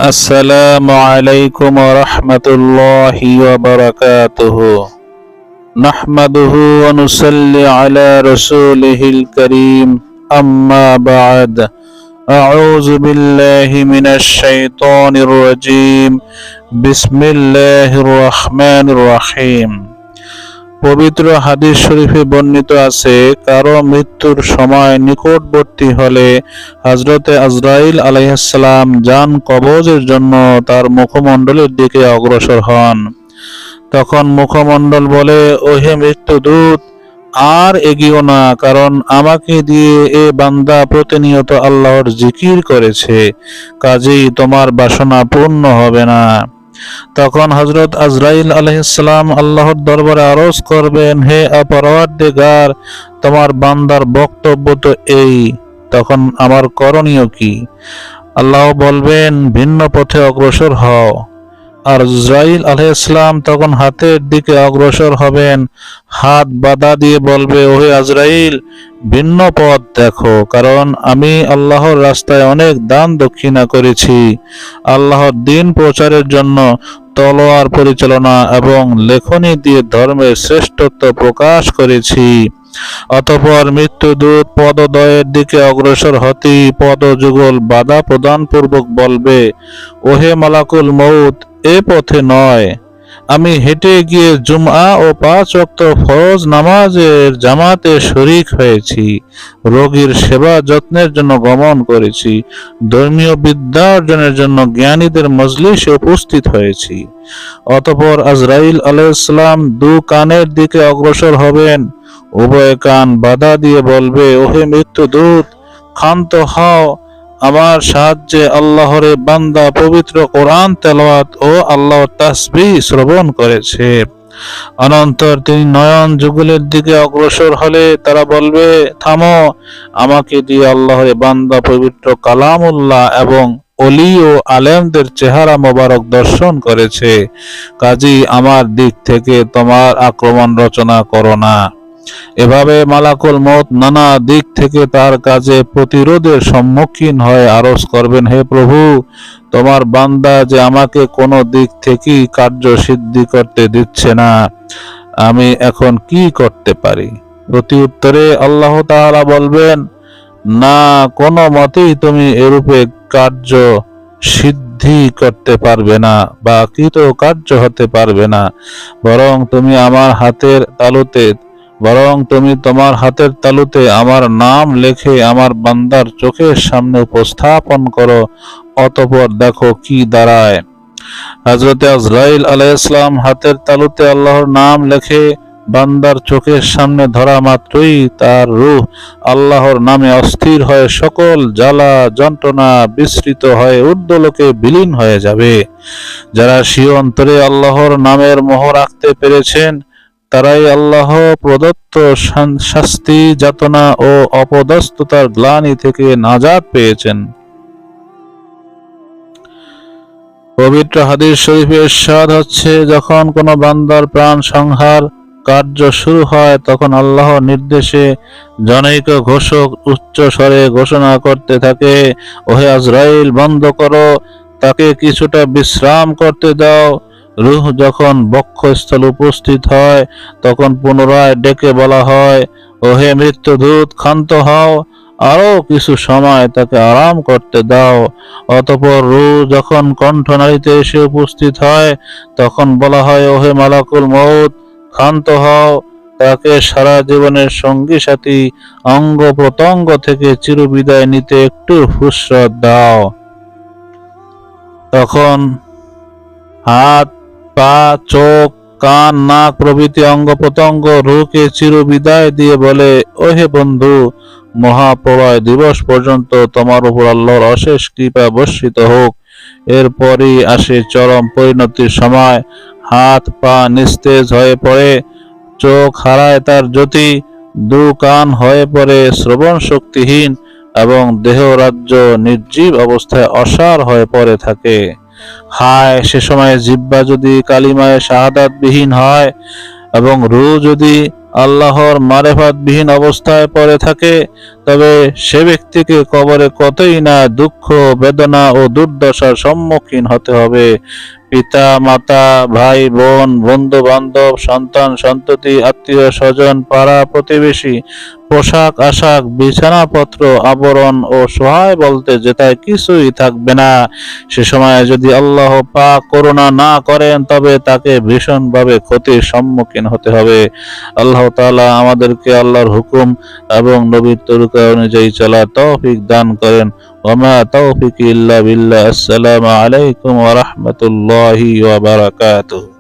আসসালামু আলাইকুম ওয়া রাহমাতুল্লাহি ওয়া বারাকাতুহু। নাহমাদুহু ওয়া নুসাল্লি আলা রাসূলিহিল কারীম। আম্মা বা'দ। আউযু বিল্লাহি মিনাশ শাইতানির রাজীম। বিসমিল্লাহির রাহমানির রাহিম। পবিত্র হাদিস শরীফে বর্ণিত আছে, কারো মৃত্যুর সময় নিকটবর্তী হলে হযরতে আজরাইল আলাইহিস সালাম জান কবজের জন্য তার মুখমণ্ডলের দিকে অগ্রসর হন। তখন মুখমণ্ডল বলে, ওহে মৃত্যুদূত, আর এগিও না, কারণ আমাকে দিয়ে এ বান্দা প্রতিনিয়ত আল্লাহর জিকির করেছে, কাজেই তোমার বাসনা পূর্ণ হবে না। তখন হযরত আজরাইল আলাইহিস সালাম আল্লাহর দরবারে আরজ করবেন, হে পরওয়ারদিগার, তোমার বান্দার বক্তব্য তো এই, তখন আমার করণীয় কি? আল্লাহ বলবেন, ভিন্ন পথে অগ্রসর হও। আর আজরাইল আলাইহিস সালাম তখন হাতের দিকে অগ্রসর হবেন, হাত বাধা দিয়ে বলবে, ওহে আজরাইল, ভিন্ন পথ দেখো, কারণ আমি আল্লাহর রাস্তায় অনেক দান দক্ষিণা করেছি, আল্লাহর দ্বীন প্রচারের জন্য তলোয়ার পরিচালনা এবং লেখনী দিয়ে ধর্মের শ্রেষ্ঠত্ব প্রকাশ করেছি। অতঃপর মৃত্যুদূত পদদ্বয়ের দিকে অগ্রসর হতেই পদযুগল বাধা প্রদান পূর্বক বলবে, ওহে মালাকুল মউত, এ পথে নয়। আমি হেঁটে গিয়ে জুমআ ও 5 ওয়াক্ত ফরজ নামাজের জামাতে শরীক হয়েছি, রোগীর সেবা যত্নের জন্য গমন করেছি, ধর্মীয় বিদ্যা অর্জনের জন্য জ্ঞানীদের মজলিসে উপস্থিত হয়েছি। অতঃপর আজরাইল আলাইহিস সালাম দু কানের দিকে অগ্রসর হবেন, উভয় কান বাধা দিয়ে বলবে, ওহে মৃত্যুদূত, ক্ষান্ত হও, আমার সাহায্যে আল্লাহর বান্দা পবিত্র কোরআন তেলাওয়াত ও আল্লাহর তাসবিহ শ্রবণ করেছে। অনন্তর তিনি নয়ন যুগলের দিকে অগ্রসর হলে তারা বলবে, থামো, আমাকে দিয়ে আল্লাহর বান্দা পবিত্র কালামুল্লাহ এবং ওলি ও আলেমদের চেহারা মোবারক দর্শন করেছে, কাজেই আমার দিক থেকে তোমার আক্রমণ রচনা করো না। এভাবে মালাকুল মউত নানা দিক থেকে তার কাজে প্রতিরোধের সম্মুখীন হয়ে আরজ করবেন, হে প্রভু, তোমার বান্দা যে আমাকে কোনো দিক থেকেই কার্য সিদ্ধি করতে দিচ্ছে না, আমি এখন কি করতে পারি? প্রতি উত্তরে আল্লাহ তাআলা বলবেন, না, কোনো মতেই তুমি এরূপে কার্য সিদ্ধি করতে পারবে না বা কৃতকার্য হতে পারবে না, বরং তুমি তোমার হাতের তালুতে আমার নাম লেখে আমার বান্দার চোখের সামনে উপস্থাপন করো, অতঃপর দেখো কি দাঁড়ায়। হযরত আজরাইল আলাইহিস সালাম হাতের তালুতে আল্লাহর নাম লেখে বান্দার চোখের সামনে ধরা মাত্রই তার রূহ আল্লাহর নামে অস্থির হয়ে সকল জ্বালা যন্ত্রণা বিস্মৃত হয়ে ঊর্ধ্বলোকে বিলীন হয়ে যাবে। যারা স্বীয় অন্তরে আল্লাহর নামের মোহ রাখতে পেরেছেন, তারাই আল্লাহ প্রদত্ত শাস্তি, যাতনা ও অপদস্থতার গ্লানি থেকে নাজাত পেয়েছেন। পবিত্র হাদিস শরীফে ইরশাদ হচ্ছে, যখন কোনো বান্দার প্রাণ সংহার কার্য শুরু হয়, তখন আল্লাহর নির্দেশে জনৈক ঘোষক উচ্চ স্বরে ঘোষণা করতে থাকে, ওহে আজরাইল, বন্ধ করো, তাকে কিছুটা বিশ্রাম করতে দাও। রূহ যখন বক্ষস্থলে উপস্থিত হয়, তখন পুনরায় ডেকে বলা হয়, ওহে মৃত্যুদূত, ক্ষান্ত হও, আরো কিছু সময় তাকে আরাম করতে দাও। অতঃপর রূহ যখন কণ্ঠনালীতে এসে উপস্থিত হয়, তখন বলা হয়, ওহে মালাকুল মউত, ক্ষান্ত হও, তাকে সারা জীবনের সঙ্গী সাথী অঙ্গ প্রত্যঙ্গ থেকে চিরবিদায় নিতে একটু ফুরসত দাও। তখন হাত, পা, চোখ, কান, নাক প্রভৃতি অঙ্গ প্রত্যঙ্গ রূহকে চিরবিদায় দিয়ে বলে, ওহে বন্ধু, মহাপ্রলয় দিবস পর্যন্ত তোমার উপর আল্লাহর অশেষ কৃপা বর্ষিত হোক। এরপরই আসে চরম পরিণতির সময়। হাত পা নিস্তেজ হয়ে পড়ে, চোখ হারায় তার জ্যোতি, দু কান হয়ে পড়ে শ্রবণ শক্তিহীন এবং দেহ রাজ্য নির্জীব অবস্থায় অসাড় হয়ে পড়ে থাকে। হায়, সে সময় জিহ্বা যদি কালিমায়ে শাহাদাত বিহীন হয় এবং রূহ যদি আল্লাহর মারেফাতবিহীন অবস্থায় পড়ে থাকে, তবে সে ব্যক্তিকে কবরে কতই না দুঃখ, বেদনা ও দুর্দশার সম্মুখীন হতে হবে। পিতা মাতা, ভাই বোন, বন্ধু বান্ধব, সন্তান সন্ততি, আত্মীয় স্বজন, পাড়া প্রতিবেশী, পোশাক আশাক, বিছানাপত্র, আবরণ ও সহায় বলতে যেটায় কিছুই থাকবে না। সে সময় যদি আল্লাহ পাক করুণা না করেন, তবে তাকে ভীষণভাবে ক্ষতির সম্মুখীন হতে হবে। আল্লাহ তাআলা আমাদেরকে আল্লাহর হুকুম এবং নবীর তরিকা অনুযায়ী চলার তৌফিক দান করেন। ওমা তৌফিকি ইল্লা বিল্লাহ। আসসালামু আলাইকুম ওয়া রাহমাতুল্লাহি ওয়া বারাকাতুহু।